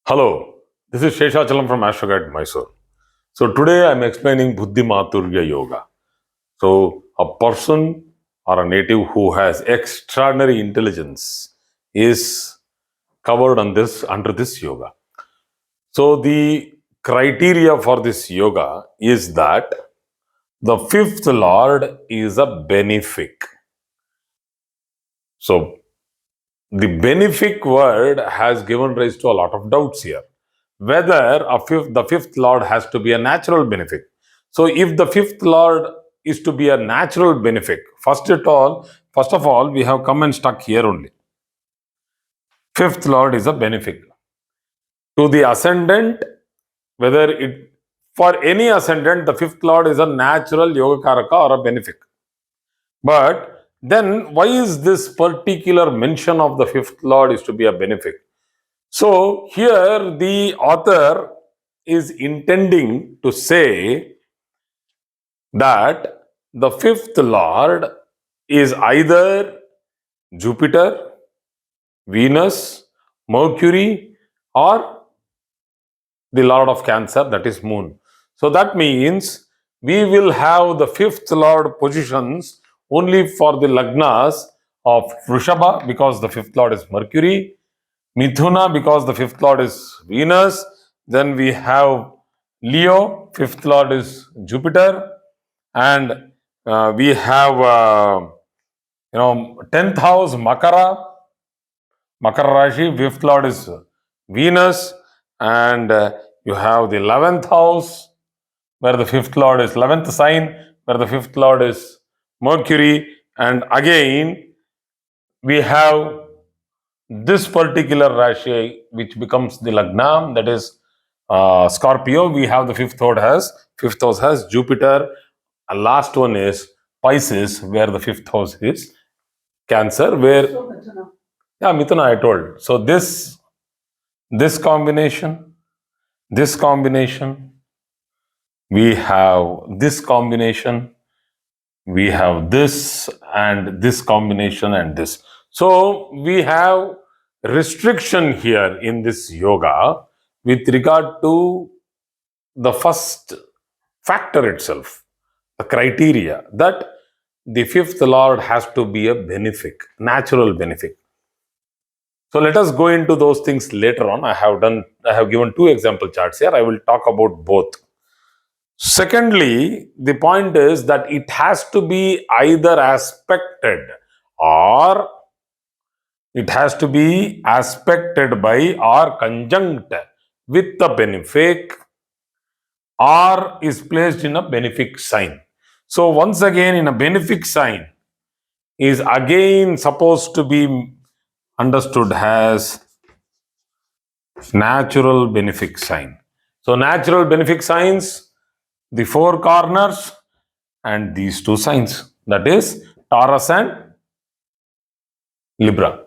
Hello, this is Sheshachalam from Astroguide Mysore. So today I'm explaining Buddhimaturya Yoga. So a person or a native who has extraordinary intelligence is covered on this under this yoga. So the criteria for this yoga is that the fifth lord is a benefic. So the benefic word has given rise to a lot of doubts here. Whether the fifth lord has to be a natural benefic. So if the fifth lord is to be a natural benefic, first of all, we have come and stuck here only. Fifth lord is a benefic. To the ascendant, whether it for any ascendant, the fifth lord is a natural yogakaraka or a benefic. But then why is this particular mention of the fifth lord is to be a benefic? So here the author is intending to say that the fifth lord is either Jupiter, Venus, Mercury, or the lord of Cancer, that is Moon. So that means we will have the fifth lord positions only for the lagnas of Vrishabha because the fifth lord is Mercury, Mithuna because the fifth lord is Venus. Then we have Leo, fifth lord is Jupiter, and we have 10th house Makara, Makara Rashi, fifth lord is Venus, and you have the 11th house where the fifth lord is 11th sign, where the fifth lord is Mercury, and again we have this particular Rashi which becomes the Lagna, that is Scorpio. We have the fifth house has Jupiter, and last one is Pisces, where the fifth house is Cancer, where yeah, Mithuna I told. So this combination, this combination, we have this combination, we have this and this combination and this. So we have restriction here in this yoga with regard to the first factor itself, the criteria that the fifth lord has to be a benefic, natural benefic. So let us go into those things later on. I have given two example charts here. I will talk about both. Secondly, the point is that it has to be either aspected or it has to be aspected by or conjunct with the benefic or is placed in a benefic sign. So once again, in a benefic sign is again supposed to be understood as natural benefic sign. So natural benefic signs, the four corners and these two signs, that is Taurus and Libra.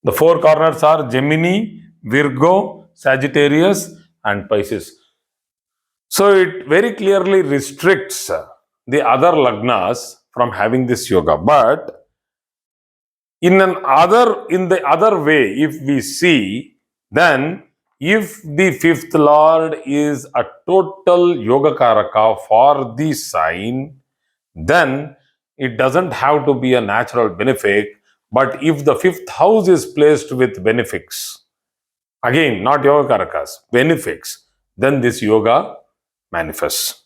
The four corners are Gemini, Virgo, Sagittarius and Pisces. So it very clearly restricts the other lagnas from having this yoga. But in the other way, if we see, then if the fifth lord is a total yogakaraka for the sign, then it doesn't have to be a natural benefic. But if the fifth house is placed with benefics, again not yogakarakas, benefics, then this yoga manifests.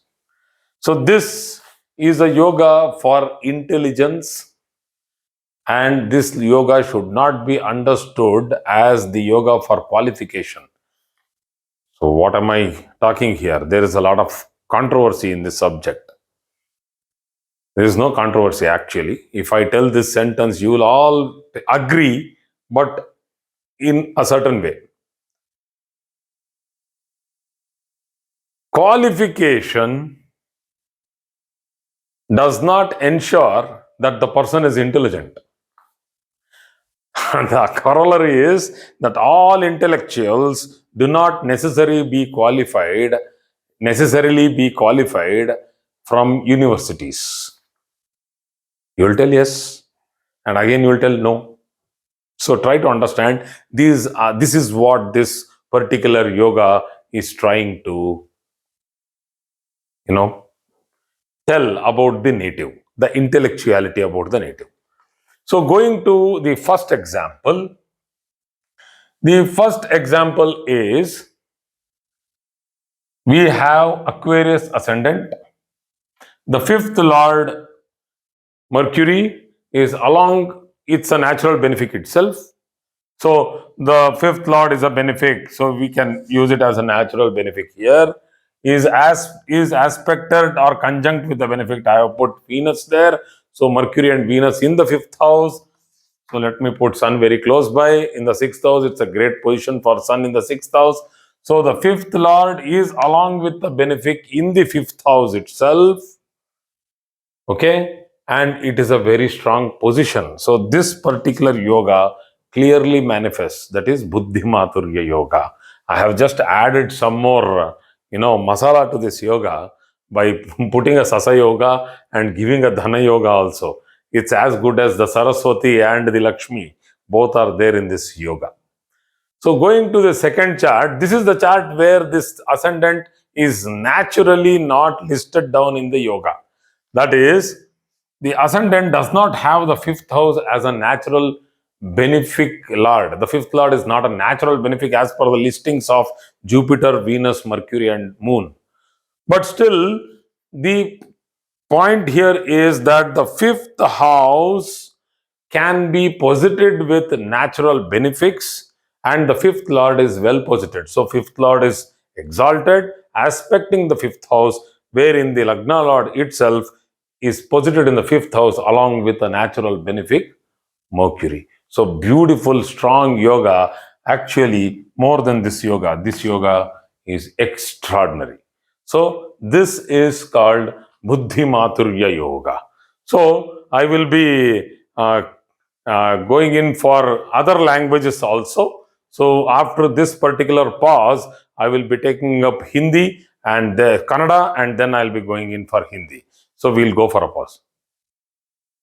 So this is a yoga for intelligence, and this yoga should not be understood as the yoga for qualification. So what am I talking here? There is a lot of controversy in this subject. There is no controversy actually. If I tell this sentence, you will all agree, but in a certain way. Qualification does not ensure that the person is intelligent. The corollary is that all intellectuals do not necessarily be qualified from universities. You will tell yes, and again you will tell no. So try to understand this is what this particular yoga is trying to, tell about the native, the intellectuality about the native. So going to the first example, is we have Aquarius ascendant. The fifth lord Mercury is along, it's a natural benefic itself. So the fifth lord is a benefic, so we can use it as a natural benefic here. Is aspected or conjunct with the benefic. I have put Venus there. So Mercury and Venus in the fifth house. So let me put Sun very close by. In the sixth house, it's a great position for Sun in the sixth house. So the fifth lord is along with the benefic in the fifth house itself. Okay, and it is a very strong position. So this particular yoga clearly manifests, that is Buddhimaturya yoga. I have just added some more, masala to this yoga by putting a Sasa yoga and giving a Dhana yoga also. It's as good as the Saraswati and the Lakshmi. Both are there in this yoga. So going to the second chart, this is the chart where this ascendant is naturally not listed down in the yoga. That is, the ascendant does not have the fifth house as a natural benefic lord. The fifth lord is not a natural benefic as per the listings of Jupiter, Venus, Mercury, and Moon. But still, the point here is that the fifth house can be posited with natural benefics, and the fifth lord is well posited. So fifth lord is exalted, aspecting the fifth house, wherein the Lagna lord itself is posited in the fifth house along with a natural benefic Mercury. So beautiful, strong yoga. Actually, more than this yoga is extraordinary. So this is called Buddhimaturya yoga. So I will be going in for other languages also. So after this particular pause, I will be taking up Hindi and Kannada, and then I'll be going in for Hindi. So we'll go for a pause.